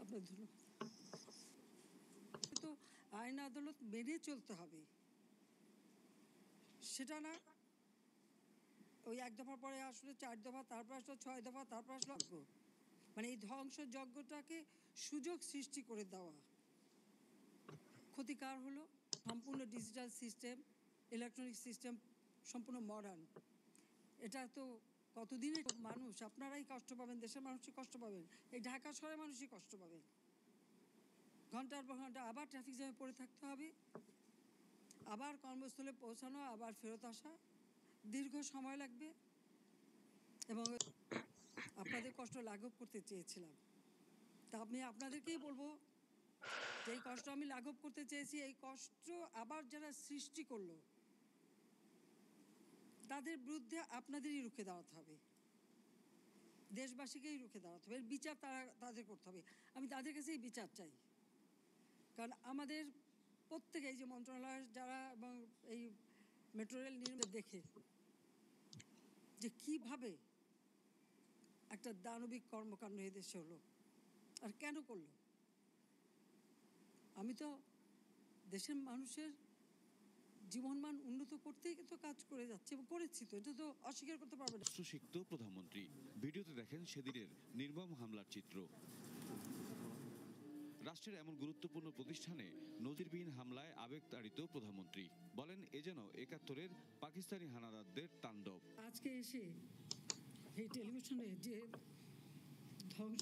আপনার ধন্যবাদ। তো আইন আদালত মেনে চলতে হবে, সেটা না ওই এক দফার পরে আসলে 4 দফা, তারপর আসলো 6 দফা, তারপর আসলো মানে এই ধ্বংসযজ্ঞটাকে সুযোগ সৃষ্টি করে দেওয়া। ক্ষতিকার হলো সম্পূর্ণ ডিজিটাল সিস্টেম, ইলেকট্রনিক সিস্টেম সম্পূর্ণ মডার্ন। এটা তো কতদিনের মানুষ, আপনারাই কষ্ট পাবেন, দেশের মানুষই কষ্ট পাবেন, এই ঢাকা শহরের মানুষই কষ্ট পাবেন। ঘন্টার পর ঘন্টা আবার ট্রাফিক জ্যামে পড়ে থাকতে হবে, আবার কর্মস্থলে পৌঁছানো, আবার ফেরত আসা, দীর্ঘ সময় লাগবে। এবং আপনাদের কষ্ট লাঘব করতে চেয়েছিলাম, তা আমি আপনাদেরকেই বলবো যে এই কষ্ট আমি লাঘব করতে চেয়েছি, এই কষ্ট আবার যারা সৃষ্টি করলো তাদের বিরুদ্ধে আপনাদেরই রুখে দাঁড়াতে হবে, দেশবাসীকেই রুখে দাঁড়াতে হবে, এর বিচার তাদের করতে হবে। আমি তাদের কাছেই বিচার চাই, কারণ আমাদের প্রত্যেকে এই যে মন্ত্রণালয়ের যারা এবং এই মেট্রো রেল নির্মাণ দেখে যে কিভাবে একটা দানবিক কর্মকাণ্ড এদেশে হলো আর কেন করলো। আমি তো দেশের মানুষের জীবনমান উন্নত করতেই তো কাজ করে যাচ্ছি এবং করেছি, তো এটা তো অস্বীকার করতে পারবে না। অস্ত্রসিক্ত প্রধানমন্ত্রী ভিডিওতে দেখেন সেদিনের নির্মম হামলার চিত্র। রাষ্ট্রের এমন গুরুত্বপূর্ণ প্রতিষ্ঠানে নজিরবিহীন হামলায় আবেগতাড়িত প্রধানমন্ত্রী বলেন, এ যেন ৭১-এর পাকিস্তানি হানাদারদের তাণ্ডব। আজকে এসে এই টেলিভিশনে যে ধ্বংস